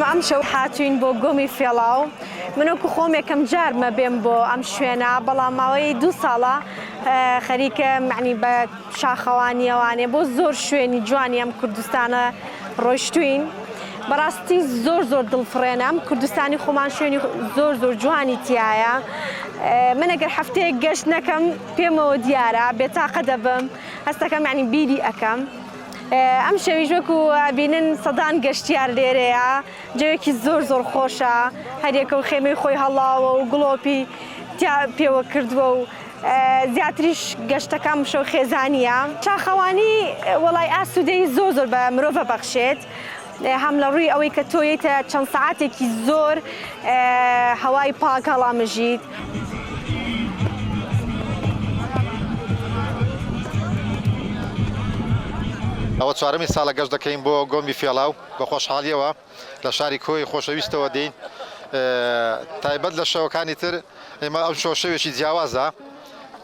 ئەم شەو هاتوین بۆ گۆمی فێڵاو منوەکو خۆم یەکەم جارمە بێم بۆ ئەم شوێنە بەڵام ماوەی 2 ساڵە خەریکە معنی بە شاخەوانی ئەوانێ بۆ زۆر شوێنی جوانی ئەم کوردستانە ڕۆیشتوین بەڕاستی زۆر دڵفڕێنە ئەم کوردستانی خۆمان شوێنی زۆر جوانی تایە من ئەگەر هەفتەیەک گەشت نەکەم پێمەوە دیارە بێتاقە دەبم هەستەکەم یعنی بیری ئەەکەم ئەم شەویش وەکو بینن سەدان گەشتیار لێرەیە جەوێکی زۆر خۆشە هەرێکە و خێمەی خۆی هەڵاوە و گڵۆپی پێوە کردووە و زیاتریش گەشتەکەم شەو خێزانیە شاخەوانی وەڵای ئاسوودەی زۆر بە مرۆڤ بەخشێت هەم لە ڕووی ئەوەی کە تۆیتە چەند سەعاتێکی زۆر هەوای پاک هەڵامژیت ئەوە چوارەمی ساڵە گەشت دەکەین بۆ گۆمی فێڵاو بە خۆشحاڵیەوە لە شاری کۆی خۆشەویستەوە دێین تایبەت لە شەوەکانی تر ئێمە ئەو شەوێکی جیاوازە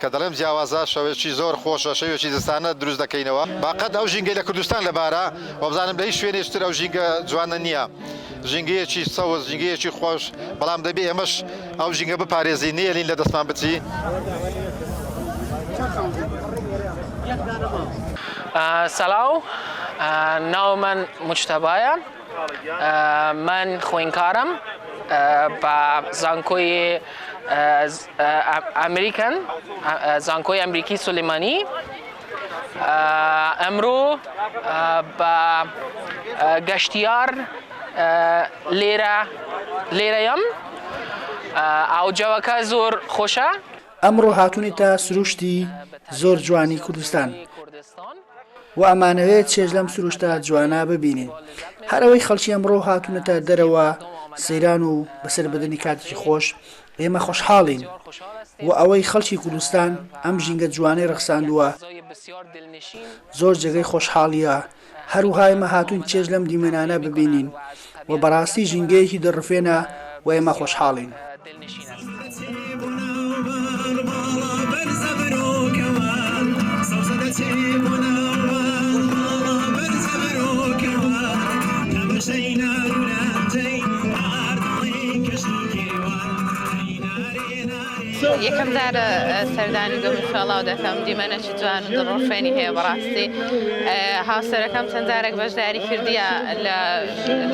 کە دەڵێم جیاوازە شەوێکی زۆر خۆشە شەوێکی دەستانە دروست دەکەینەوە باقەت ئەو ژینگەی لە کوردستان لەبارە وەبزانم لە هیچ شوێنێشتر ئەو ژینگە جوانە نییە ژینگەیەکی سەوز ژینگەیەکی خۆش بەڵام دەبێ ئێمەش ئەو ژینگە بپارێزی نیەلین لە دەستمان بچی سەلاو ناو من مجتەبایە من خوێندکارم بە زانکۆی ئەمریکن زانکۆی ئەمریکی سولێمانی ئەمڕۆ بە گەشتیار لێرەیەم ئاوجەوەکە زۆر خۆشە ئەمڕۆ هاتوونیتە سروشتی زۆر جوانی کوردستان و ئەمانەوێت چێژ لەم سروشتە جوانە ببینین هەرەوەی خەڵکی ئەمڕۆ هاتوونەتە دەرەوە سەیران و بەسەر بەدەنی کاتێکی خۆش ئێمە خۆشحاڵین و ئەوەی خەڵکی کوردستان ئەم ژینگە جوانەی ڕەخساندووە زۆر جێگەی خۆشحاڵیە هەروها ئێمە هاتوون چێژ لەم دیمەنانە ببینین و بەڕاستی ژینگەیەکی دەڕفێنە و ئێمە خۆشحاڵین یەکەم جارە سەردانی گۆمی فێڵاو دەکەم دیمەنێکی جوان و دڵڕفێنی هەیە بەڕاستی هاوسەرەکەم چەند جارێک بەشداری کردیە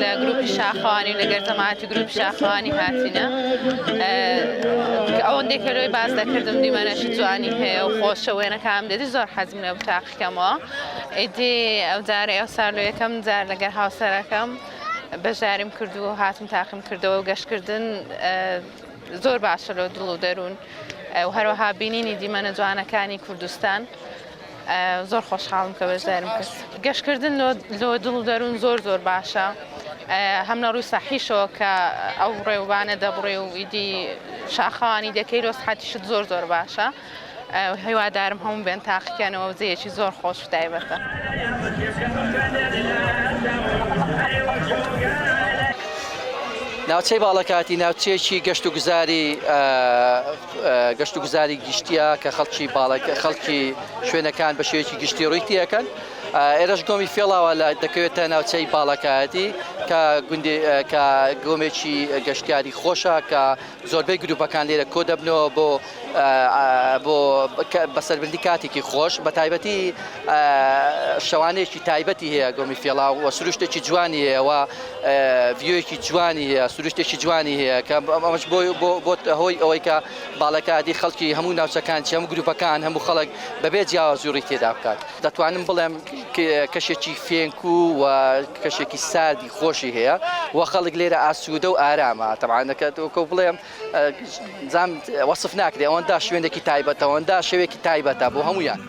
لە گروپی شاخەوانی و لە گەرتەماتی گروپی شاخەوانی هاتینە ئەوەندێک کەلۆی باز دەکردم دیمەنێکی جوانی هەیە و خۆشە وێنەکەم دەدی زۆر حەزم لێ بتاقیکەمەوە ئیدی ئەو جارە ئەو ساڵ یەکەم جار لەگەر هاوسەرەکەم بەشداریم کردو و هاتم تاقیم کردەوە و گەشتکردن زۆر باشە لە دڵ و دەروون و هەروەها بینینی دیمەنە جوانەکانی کوردستان زۆر خۆشحاڵم کە بەشدارم کرد گەشتکردن لە دڵ و دەروون زۆر باشە هەم لە ڕووی سەحیشەوە کە ئەو ڕێوبانە دەبڕێ و ئیدی شاخەوانی دەکەی لۆ سەحەتیشت زۆر باشە هیوادارم هەموو بێن تاقیکەنەوە وزەیەکی زۆر خۆش و تایبەتە ناوچەی باڵەکاتی ناوچەیەکی گەشت و گوزاری گشتیە کە خەڵکی شوێنەکان بە شێوەیەکی گشتی ڕووی تێەکەن ئێرەش گۆمی فێڵاوە دەکەوێتە ناوچەی باڵەکایەتی کە گۆمێکی گەشتیاری خۆشە کە زۆربەی گروپەکان لێرە کۆ دەبنەوە بۆ بەسەربردی کاتێکی خۆش بە تایبەتی شەوانەیەکی تایبەتی هەیە گۆمی فێڵاو و سروشتێکی جوانی هەیە و ڤیۆیەکی جوانی هەیە سروشتێکی جوانی هەیە کە ئەمەش بۆ هۆی ئەوەی کە باڵەکاتی خەڵکی هەموو ناوچەکان هەموو گروپەکان هەموو خەڵک بەبێ جیاوازووری تێدا بکات دەتوانم بڵێم کەشێکی فێنکو و کەشێکی ساردی خۆشی هەیە و خەڵک لێرە ئاسوودە و ئارامە تەبعانەکەتەوە بڵێم زام وەصف ناکرێ ئەوەندا شوێنێکی تایبەتە ئەوەندا شەوێکی تایبەتە بۆ هەمویان